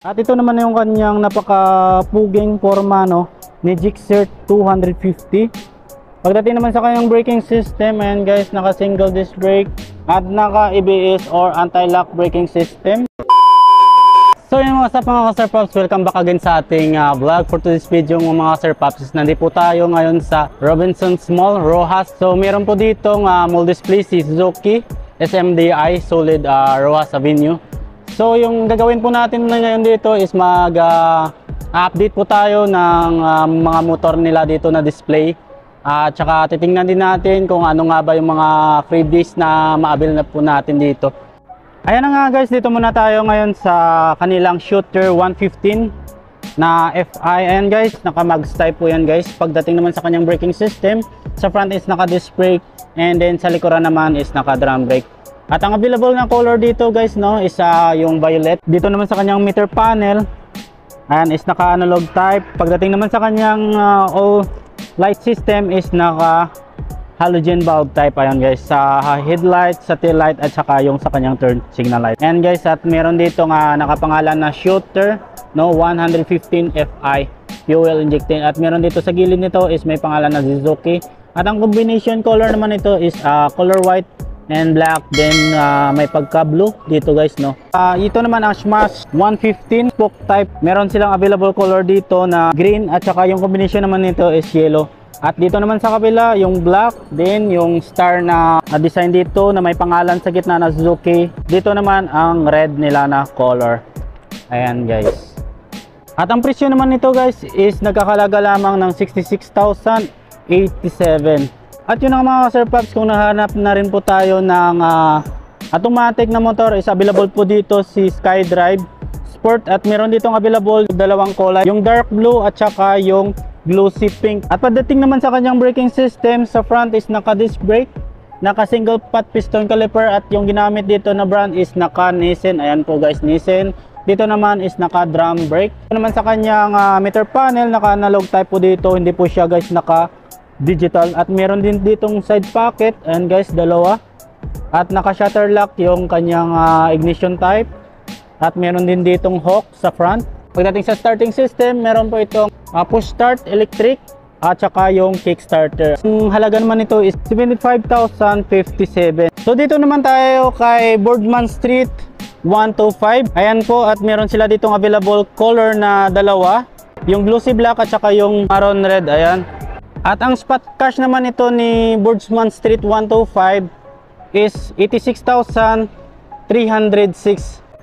At ito naman yung kanyang napaka-puging forma, no, ni Gixxer 250. Pagdating naman sa kanyang braking system, ayan guys, naka single disc brake at naka ABS or anti-lock braking system. So yun mga Sir Pops, welcome back again sa ating vlog. For today's video mga Sir Pops, nandito po tayo ngayon sa Robinsons Mall, Roxas. So meron po ditong mall display si Suzuki SMDI Solid Roxas Avenue. So yung gagawin po natin ngayon dito is update po tayo ng mga motor nila dito na display. At saka titingnan din natin kung ano nga ba yung mga freebies na ma-avail na po natin dito. Ayan na nga guys, dito muna tayo ngayon sa kanilang Shooter 115 na FI. Ayan guys, naka-mags type po yan guys. Pagdating naman sa kanyang braking system, sa front is naka-disc brake and then sa likuran naman is naka-drum brake. At ang available na color dito guys, no, is yung violet. Dito naman sa kanyang meter panel, ayan, is naka-analog type. Pagdating naman sa kanyang all light system is naka halogen bulb type. Ayan guys, sa headlight, sa tail light at saka yung sa kanyang turn signal light. And guys, at meron dito nga nakapangalan na Shooter, no, 115 FI fuel injecting. At meron dito sa gilid nito is may pangalan na Suzuki. At ang combination color naman ito is color white and black, then may pagka blue dito guys, no. Ito naman ang Smash 115 spoke type. Meron silang available color dito na green at saka yung combination naman nito is yellow. At dito naman sa kabila yung black, then yung star na design dito na may pangalan sa gitna na Suzuki. Dito naman ang red nila na color. Ayan guys. At ang presyo naman nito guys is nagkakalaga lamang ng 66,087. At yun ang mga Sir Pops, kung nahanap na rin po tayo ng automatic na motor, is available po dito si SkyDrive Sport. At meron ditong available dalawang kulay, yung dark blue at saka yung glossy pink. At pagdating naman sa kanyang braking system, sa front is naka disc brake, naka single pot piston caliper, at yung ginamit dito na brand is naka Nissin. Ayan po guys, Nissin. Dito naman is naka drum brake. Ito naman sa kanyang meter panel, naka analog type po dito, hindi po siya guys naka digital. At meron din ditong side pocket, and guys, dalawa. At naka shutter lock yung kanyang ignition type. At meron din ditong hook sa front. Pagdating sa starting system, meron po itong push start electric at saka yung kickstarter. Ang halaga naman ito is 75,057. So dito naman tayo kay Boardman Street 125. Ayan po, at meron sila ditong available color na dalawa, yung glossy black at saka yung maroon red. Ayan. At ang spot cash naman ito ni Boardman Street 125 is 86,306.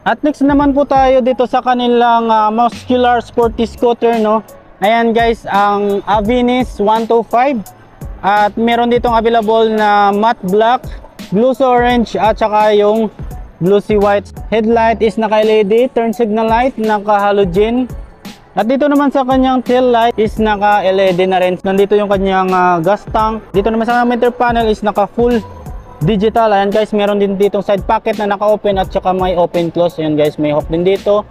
At next naman po tayo dito sa kanilang muscular sporty scooter, no. Ayan guys, ang Avinis 125. At meron ditong available na matte black, glossy orange at saka yung glossy white. Headlight is naka LED, turn signal light naka halogen. At dito naman sa kanyang tail light is naka LED na rin. Nandito yung kanyang gas tank. Dito naman sa meter panel is naka full digital. Ayan guys, meron din ditong side pocket na naka open at saka may open close. Ayan guys, may hook din dito.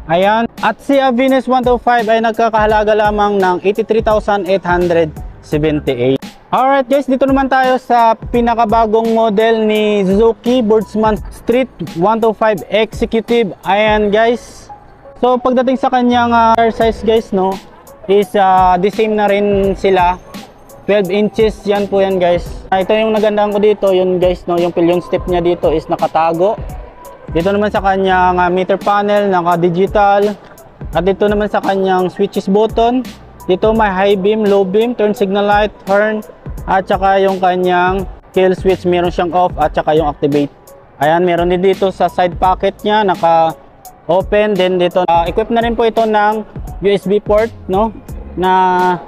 Ayan. At si Avinis 125 ay nagkakahalaga lamang ng 83,878. Alright guys, dito naman tayo sa pinakabagong model ni Suzuki Boardman Street 125 Executive. Ayan guys. So pagdating sa kanyang tire size guys, no, is the same na rin sila, 12 inches yan po yan guys. Ito yung nagandahan ko dito, yun guys, no, yung pillion step niya dito is nakatago. Dito naman sa kanyang meter panel naka digital. At dito naman sa kanyang switches button, dito may high beam, low beam, turn signal light, horn, at saka yung kanyang kill switch, meron siyang off at saka yung activate. Ayan, meron din dito sa side pocket niya naka open. Then dito equip na rin po ito ng USB port, no, na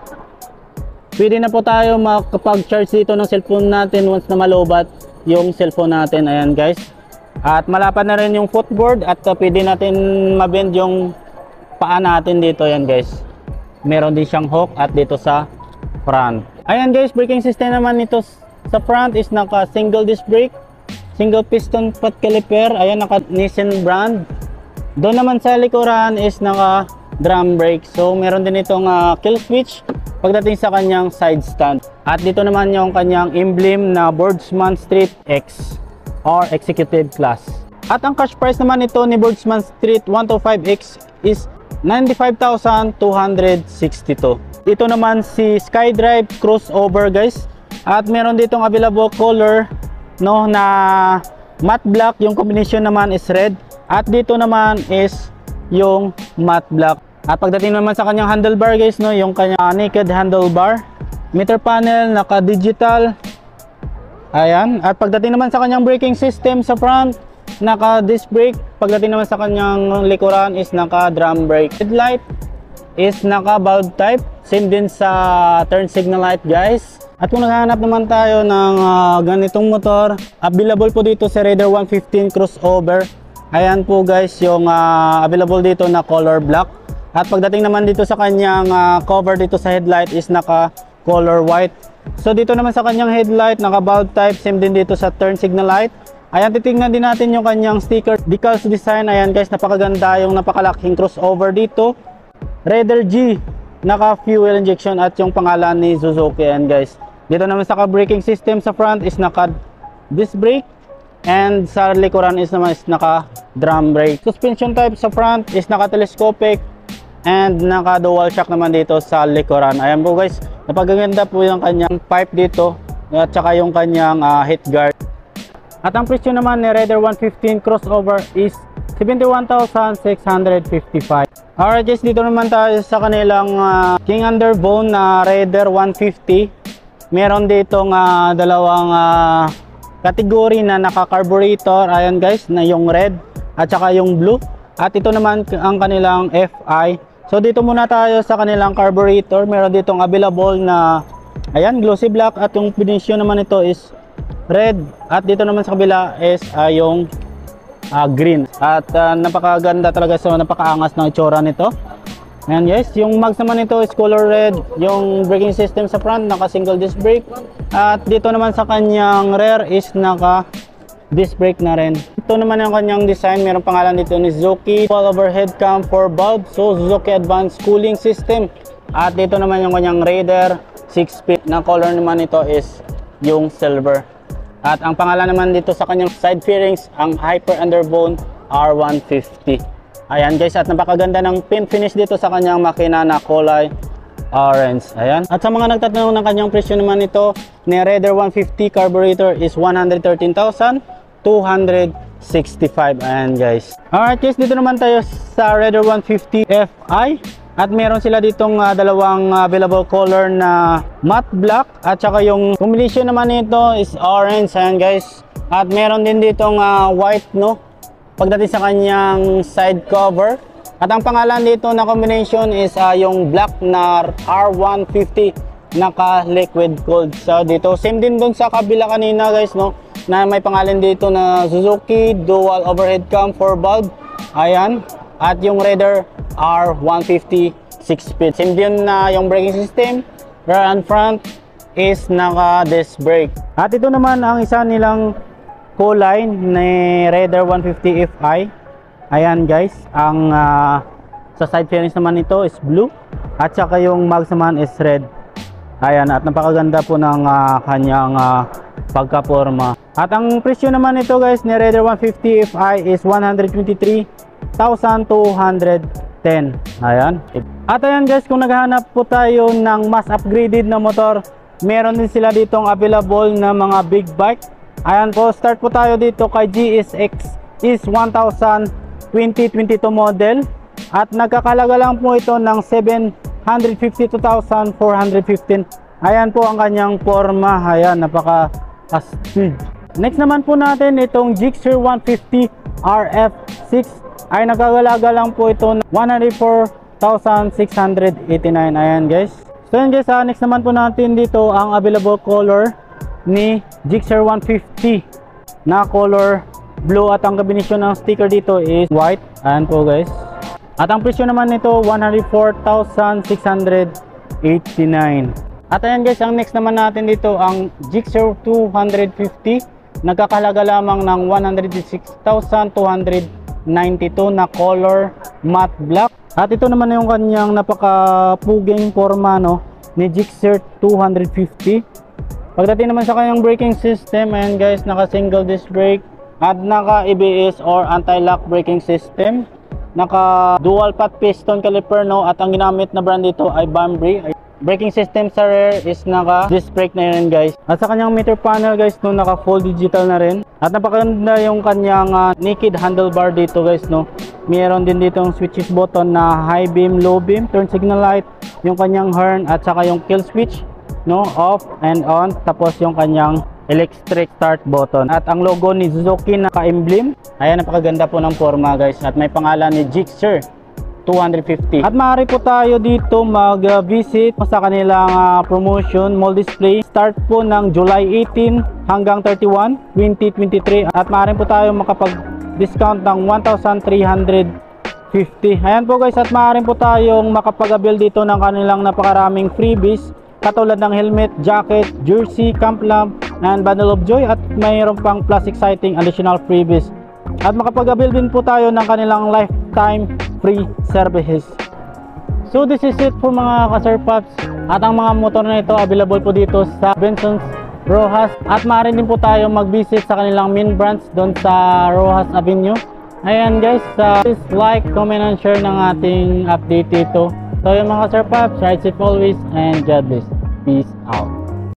pwede na po tayo makapag-charge dito ng cellphone natin once na malobat yung cellphone natin. Ayan guys. At malapad na rin yung footboard at pwede natin mabend yung paa natin dito. Ayan guys. Meron din siyang hook at dito sa front. Ayan guys, braking system naman nito sa front is naka single disc brake, single piston pot caliper. Ayan, naka Nissin brand. Doon naman sa likuran is naka drum brake. So meron din itong kill switch pagdating sa kanyang side stand. At dito naman yung kanyang emblem na Boardman Street X or Executive Class. At ang cash price naman ito ni Boardman Street 125X is 95,262. Ito naman si SkyDrive crossover guys. At meron ditong available color no na matte black, yung combination naman is red. At dito naman is yung matte black. At pagdating naman sa kanyang handlebar guys no, yung kanyang naked handlebar, meter panel, naka-digital. Ayan. At pagdating naman sa kanyang braking system sa front, naka-disc brake. Pagdating naman sa kanyang likuran is naka-drum brake. Headlight is naka-bulb type. Same din sa turn signal light guys. At kung naghahanap naman tayo ng ganitong motor, available po dito sa Raider 115 crossover. Ayan po guys yung available dito na color black. At pagdating naman dito sa kanyang cover dito sa headlight is naka color white. So dito naman sa kanyang headlight, naka bulb type. Same din dito sa turn signal light. Ayan, titingnan din natin yung kanyang sticker decals design. Ayan guys, napakaganda yung napakalaking crossover dito. Raider G, naka fuel injection at yung pangalan ni Suzuki. Ayan guys, dito naman sa braking system sa front is naka disc brake, and sa likuran is naman is naka drum brake. Suspension type sa front is naka telescopic and naka dual shock naman dito sa likuran. Ayan po guys, napagaganda po yung kanyang pipe dito at saka yung kanyang head guard. At ang presyo naman ni Raider 115 crossover is 71,655. Alright guys, dito naman tayo sa kanilang King Underbone na Raider 150. Meron dito dalawang kategory na naka-carburetor. Ayan guys, na yung red at saka yung blue. At ito naman ang kanilang FI. So dito muna tayo sa kanilang carburetor. Meron ditong available na ayan, glossy black, at yung finition naman ito is red. At dito naman sa kabila is yung green. At napakaganda talaga, so napakaangas ng itsura nito. Ayan guys, yung mags naman ito is color red. Yung braking system sa front, naka single disc brake. At dito naman sa kanyang rear is naka disc brake na rin. Ito naman yung kanyang design, mayroong pangalan dito ni Suzuki dual overhead cam 4 bulb, so Suzuki advanced cooling system. At dito naman yung kanyang Raider 6-speed na color naman ito is yung silver. At ang pangalan naman dito sa kanyang side fairings, ang Hyper Underbone R150. Ayan guys, at napakaganda ng paint finish dito sa kanyang makina na kulay orange. Ayan. At sa mga nagtatanong ng kanyang presyo naman ito ni Raider 150 carburetor is 113,265. Ayan guys. Alright guys, dito naman tayo sa Raider 150 FI. At meron sila ditong dalawang available color na matte black at saka yung combination naman nito is orange. Ayan guys. At meron din ditong white no pagdating sa kanyang side cover. At ang pangalan dito na combination is yung black na R150 naka liquid cooled. So dito same din dun sa kabila kanina guys no, na may pangalan dito na Suzuki dual overhead cam 4 bulb. Ayan. At yung Raider R150 6-speed. Same din na yung braking system. Rear and front is naka disc brake. At ito naman ang isa nilang kulay ni Raider 150 FI. Ayan guys, ang sa side fairings naman ito is blue at saka yung mags naman is red. Ayan, at napakaganda po ng kanyang pagkaporma. At ang presyo naman ito guys ni Raider 150 FI is 123,210. Ayan. At ayan guys, kung naghahanap po tayo ng mas upgraded na motor, meron din sila ditong available na mga big bike. Ayan po, start po tayo dito kay GSX is 1000 2022 model. At nagkakalaga lang po ito ng 752,415. Ayan po ang kanyang forma. Ayan, napaka-astig. Next naman po natin itong Gixxer 150 RF6. Ay nagkakalaga lang po ito ng 104,689. Ayan guys. So yan guys, next naman po natin dito ang available color ni Gixxer 150 na color blue, at ang combination ng sticker dito is white. Ayan po guys. At ang presyo naman nito 104,689. At ayan guys, ang next naman natin dito ang Gixxer 250. Nagkakalaga lamang ng 106,292 na color matte black. At ito naman yung kanyang napakapuging forma no ni Gixxer 250. Pagdating naman sa kanyang braking system, ayan guys, naka single disc brake at naka ABS or anti-lock braking system. naka dual path piston caliper, no, at ang ginamit na brand dito ay Banbury. Braking system sa rear is naka disc brake na yun, guys. At sa kanyang meter panel, guys, no, naka full digital na rin. At napakaganda yung kanyang naked handlebar dito, guys, no. Meron din dito yung switches button na high beam, low beam, turn signal light, yung kanyang horn, at saka yung kill switch, no, off and on. Tapos yung kanyang electric start button. At ang logo ni Suzuki na ka-emblem. Ayan, napakaganda po ng forma, guys. At may pangalan ni Gixxer 250. At maaari po tayo dito mag-visit sa kanilang promotion mall display. Start po ng July 18 hanggang 31, 2023. At maaari po tayo makapag-discount ng 1,350. Ayan po, guys. At maaari po tayong makapag-avail dito ng kanilang napakaraming freebies. Katulad ng helmet, jacket, jersey, camp lamp, and bundle of joy. At mayroon pang plus exciting additional freebies. At makapag-avail din po tayo ng kanilang lifetime free services. So this is it po mga ka-Sir Pops. At ang mga motor na ito available po dito sa Benson's Rojas. At maaari din po tayo mag-visit sa kanilang main branch doon sa Rojas Avenue. Ayan, guys, please like, comment, and share ng ating update dito. So yung mga ka-Sir Pops, ride safe always and God bless. Peace out.